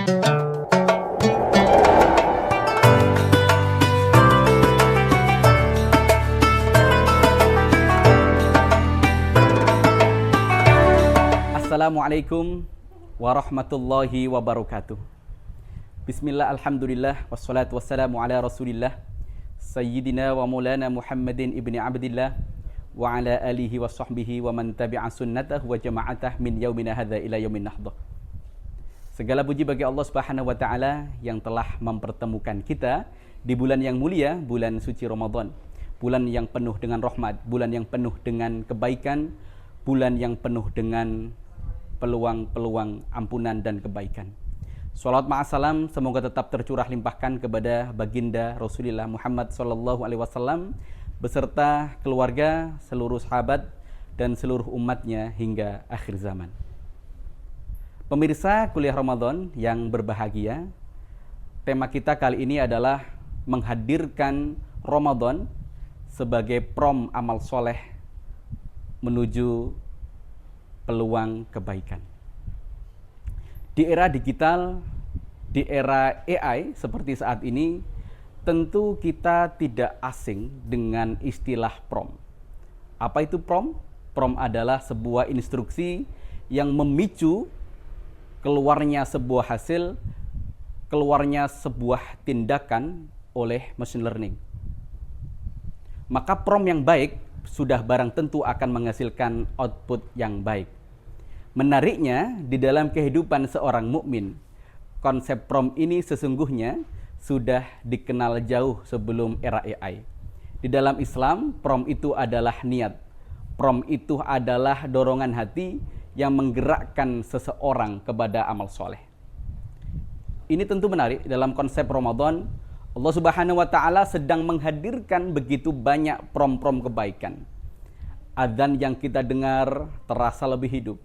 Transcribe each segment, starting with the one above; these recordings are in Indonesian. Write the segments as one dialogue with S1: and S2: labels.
S1: Assalamualaikum warahmatullahi wabarakatuh. Bismillah, alhamdulillah, wassalatu wassalamu ala rasulillah Sayyidina wa maulana Muhammadin ibni abdillah wa ala alihi wa sahbihi wa man tabi'a sunnatah wa jama'atah min yaumina hadha ila yaumin nahdah. Segala puji bagi Allah subhanahu wa ta'ala yang telah mempertemukan kita di bulan yang mulia, bulan suci Ramadan, bulan yang penuh dengan rahmat, bulan yang penuh dengan kebaikan, bulan yang penuh dengan peluang-peluang ampunan dan kebaikan. Salawat ma'asalam semoga tetap tercurah limpahkan kepada baginda Rasulullah Muhammad SAW beserta keluarga, seluruh sahabat dan seluruh umatnya hingga akhir zaman. Pemirsa kuliah Ramadan yang berbahagia, tema kita kali ini adalah menghadirkan Ramadan sebagai prom amal soleh menuju peluang kebaikan. Di era digital, di era AI seperti saat ini, tentu kita tidak asing dengan istilah prom. Apa itu prom? Prom adalah sebuah instruksi yang memicu keluarnya sebuah hasil, keluarnya sebuah tindakan oleh machine learning. Maka prom yang baik sudah barang tentu akan menghasilkan output yang baik. Menariknya, di dalam kehidupan seorang mukmin, konsep prom ini sesungguhnya sudah dikenal jauh sebelum era AI. Di dalam Islam, prom itu adalah niat. Prom itu adalah dorongan hati yang menggerakkan seseorang kepada amal soleh. Ini tentu menarik, dalam konsep Ramadan, Allah Subhanahu wa Ta'ala sedang menghadirkan begitu banyak prom-prom kebaikan. Adzan yang kita dengar terasa lebih hidup,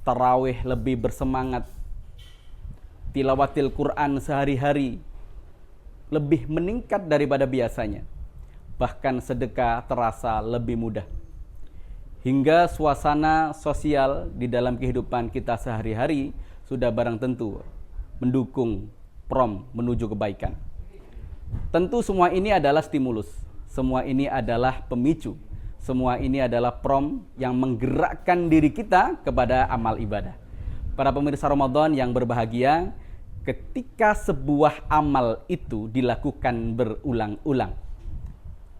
S1: tarawih lebih bersemangat, tilawatil Quran sehari-hari lebih meningkat daripada biasanya, bahkan sedekah terasa lebih mudah. Hingga suasana sosial di dalam kehidupan kita sehari-hari sudah barang tentu mendukung prom menuju kebaikan. Tentu semua ini adalah stimulus, semua ini adalah pemicu, semua ini adalah prom yang menggerakkan diri kita kepada amal ibadah. Para pemirsa Ramadan yang berbahagia, ketika sebuah amal itu dilakukan berulang-ulang,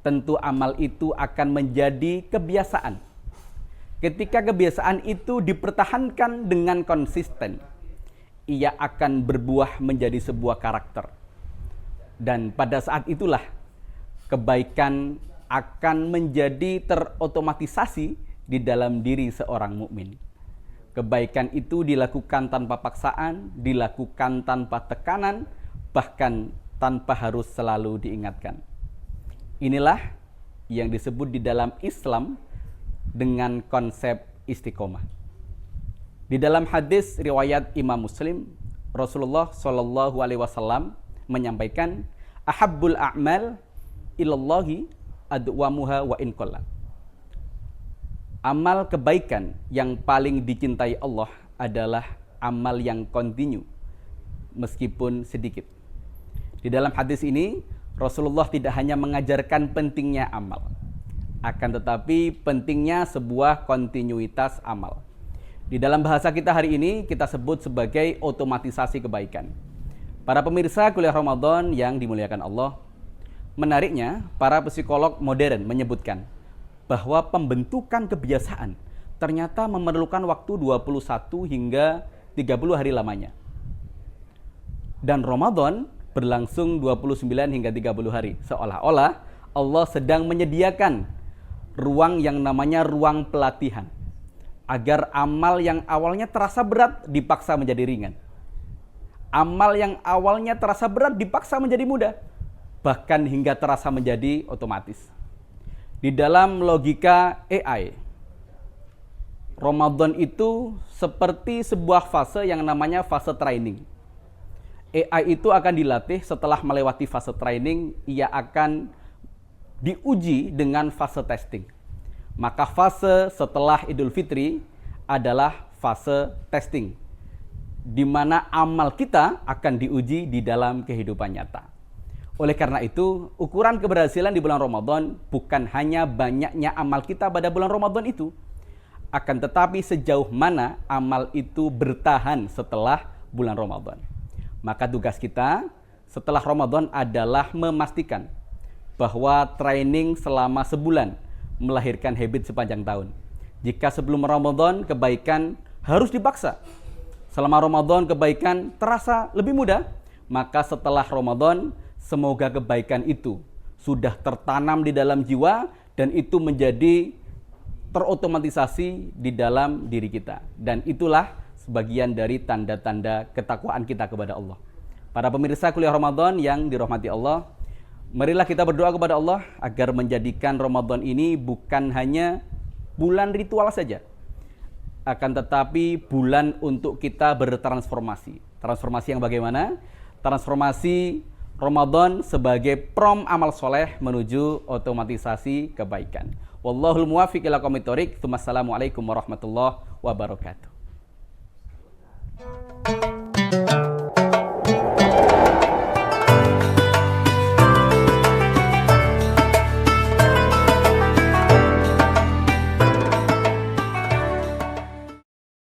S1: tentu amal itu akan menjadi kebiasaan. Ketika kebiasaan itu dipertahankan dengan konsisten, ia akan berbuah menjadi sebuah karakter. Dan pada saat itulah kebaikan akan menjadi terotomatisasi di dalam diri seorang mukmin. Kebaikan itu dilakukan tanpa paksaan, dilakukan tanpa tekanan, bahkan tanpa harus selalu diingatkan. Inilah yang disebut di dalam Islam dengan konsep istiqomah. Di dalam hadis riwayat Imam Muslim, Rasulullah SAW menyampaikan, ahabbul a'mal ilallahi adwamuha wa in qalla. Amal kebaikan yang paling dicintai Allah adalah amal yang kontinu meskipun sedikit. Di dalam hadis ini Rasulullah tidak hanya mengajarkan pentingnya amal, akan tetapi pentingnya sebuah kontinuitas amal. Di dalam bahasa kita hari ini kita sebut sebagai otomatisasi kebaikan. Para pemirsa kuliah Ramadan yang dimuliakan Allah, menariknya, para psikolog modern menyebutkan bahwa pembentukan kebiasaan ternyata memerlukan waktu 21 hingga 30 hari lamanya. Dan Ramadan berlangsung 29 hingga 30 hari. Seolah-olah Allah sedang menyediakan ruang yang namanya ruang pelatihan, agar amal yang awalnya terasa berat dipaksa menjadi ringan. Amal yang awalnya terasa berat dipaksa menjadi mudah, bahkan hingga terasa menjadi otomatis. Di dalam logika AI, Ramadan itu seperti sebuah fase yang namanya fase training. AI itu akan dilatih. Setelah melewati fase training, ia akan diuji dengan fase testing. Maka fase setelah Idul Fitri adalah fase testing. di mana amal kita akan diuji di dalam kehidupan nyata. Oleh karena itu, ukuran keberhasilan di bulan Ramadan bukan hanya banyaknya amal kita pada bulan Ramadan itu, akan tetapi sejauh mana amal itu bertahan setelah bulan Ramadan. Maka tugas kita setelah Ramadan adalah memastikan bahwa training selama sebulan melahirkan habit sepanjang tahun. Jika sebelum Ramadan kebaikan harus dipaksa, selama Ramadan kebaikan terasa lebih mudah, maka setelah Ramadan semoga kebaikan itu sudah tertanam di dalam jiwa dan itu menjadi terotomatisasi di dalam diri kita. Dan itulah sebagian dari tanda-tanda ketakwaan kita kepada Allah. Para pemirsa kuliah Ramadan yang dirahmati Allah, marilah kita berdoa kepada Allah agar menjadikan Ramadan ini bukan hanya bulan ritual saja, akan tetapi bulan untuk kita bertransformasi. Transformasi yang bagaimana? Transformasi Ramadan sebagai prom amal soleh menuju otomatisasi kebaikan. Wallahul muwaffiq ila aqwamit thoriq. Wassalamualaikum warahmatullahi wabarakatuh.